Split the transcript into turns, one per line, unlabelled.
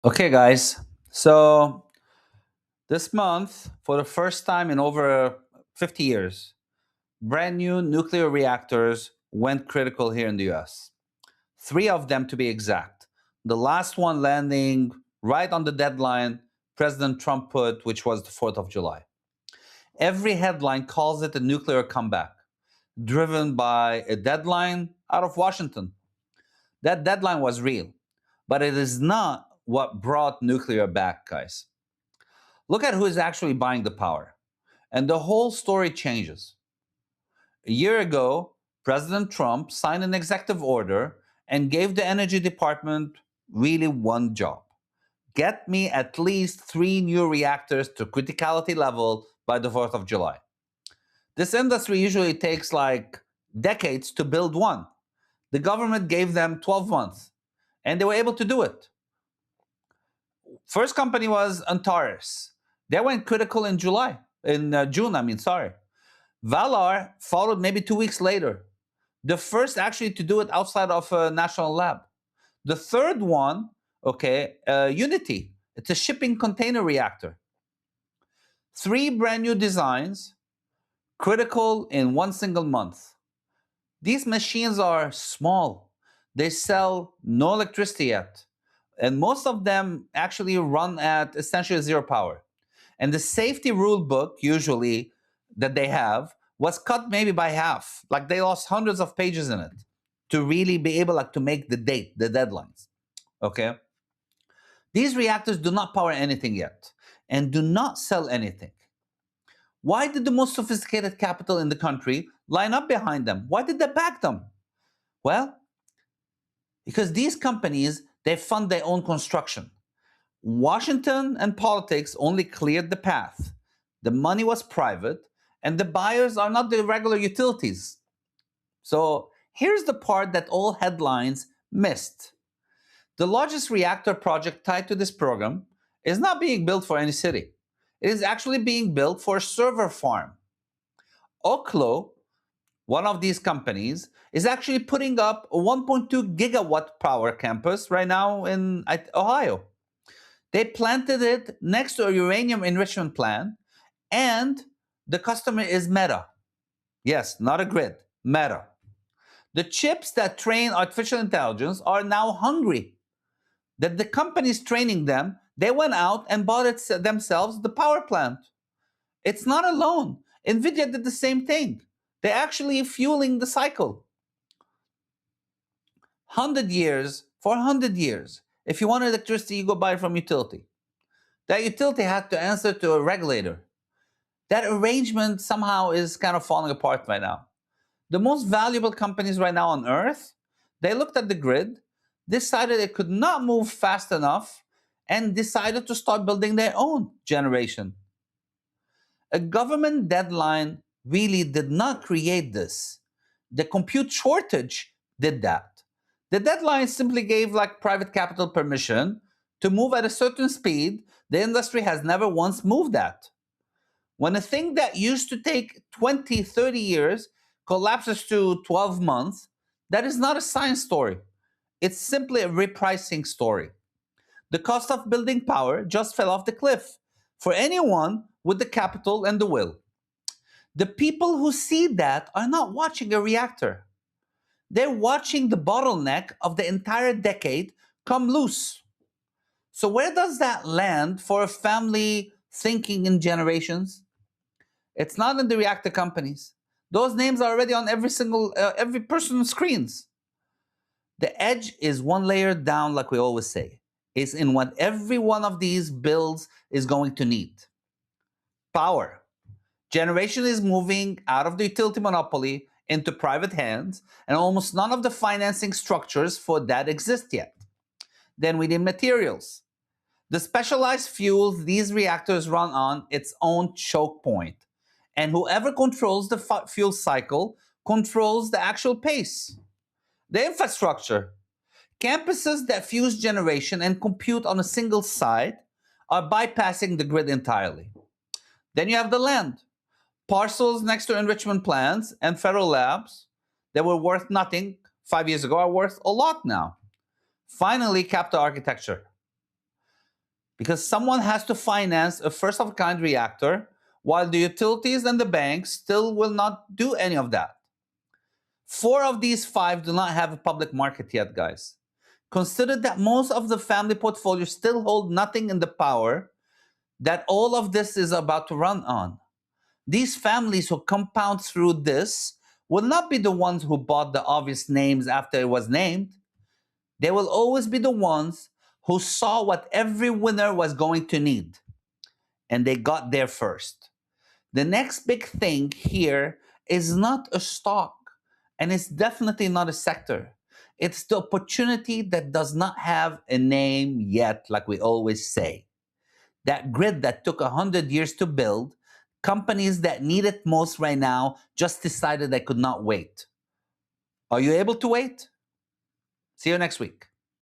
Okay, guys. So this month, for the first time in over 50 years, brand new nuclear reactors went critical here in the US. Three of them to be exact. The last one landing right on the deadline President Trump put, which was the 4th of July. Every headline calls it a nuclear comeback, driven by a deadline out of Washington. That deadline was real, but it is not what brought nuclear back, guys. Look at who is actually buying the power. And the whole story changes. A year ago, President Trump signed an executive order and gave the Energy Department really one job: get me at least three new reactors to criticality level by the 4th of July. This industry usually takes like decades to build one. The government gave them 12 months, and they were able to do it. First company was Antares. They went critical in June, sorry. Valar followed maybe 2 weeks later. The first actually to do it outside of a national lab. The third one, Unity. It's a shipping container reactor. Three brand new designs, critical in one single month. These machines are small. They sell no electricity yet. And most of them actually run at essentially zero power. And the safety rule book, usually, that they have was cut maybe by half. Like they lost hundreds of pages in it to really be able to make the deadlines. Okay. These reactors do not power anything yet and do not sell anything. Why did the most sophisticated capital in the country line up behind them? Why did they back them? Well, because these companies, they fund their own construction. Washington and politics only cleared the path. The money was private, and the buyers are not the regular utilities. So here's the part that all headlines missed. The largest reactor project tied to this program is not being built for any city. It is actually being built for a server farm. Oklo, one of these companies, is actually putting up a 1.2 gigawatt power campus right now in Ohio. They planted it next to a uranium enrichment plant, and the customer is Meta. Yes, not a grid, Meta. The chips that train artificial intelligence are now hungry. That the companies training them, they went out and bought it themselves the power plant. It's not alone. Nvidia did the same thing. They're actually fueling the cycle. 100 years, for 100 years, if you want electricity, you go buy it from utility. That utility had to answer to a regulator. That arrangement somehow is kind of falling apart right now. The most valuable companies right now on earth, they looked at the grid, decided it could not move fast enough, and decided to start building their own generation. A government deadline really did not create this. The compute shortage did that. The deadline simply gave private capital permission to move at a certain speed. The industry has never once moved that. When a thing that used to take 20, 30 years collapses to 12 months, that is not a science story. It's simply a repricing story. The cost of building power just fell off the cliff for anyone with the capital and the will. The people who see that are not watching a reactor. They're watching the bottleneck of the entire decade come loose. So where does that land for a family thinking in generations? It's not in the reactor companies. Those names are already on every person's screens. The edge is one layer down, like we always say. It's in what every one of these builds is going to need. Power. Generation is moving out of the utility monopoly into private hands, and almost none of the financing structures for that exist yet. Then we need materials. The specialized fuels these reactors run on its own choke point. And whoever controls the fuel cycle controls the actual pace. The infrastructure. Campuses that fuse generation and compute on a single site are bypassing the grid entirely. Then you have the land. Parcels next to enrichment plants and federal labs that were worth nothing 5 years ago are worth a lot now. Finally, capital architecture. because someone has to finance a first of a kind reactor, while the utilities and the banks still will not do any of that. 4 of these 5 do not have a public market yet, guys. Consider that most of the family portfolios still hold nothing in the power that all of this is about to run on. These families who compound through this will not be the ones who bought the obvious names after it was named. They will always be the ones who saw what every winner was going to need, and they got there first. The next big thing here is not a stock, and it's definitely not a sector. It's the opportunity that does not have a name yet, like we always say. That grid that took 100 years to build, companies that need it most right now just decided they could not wait. Are you able to wait? See you next week.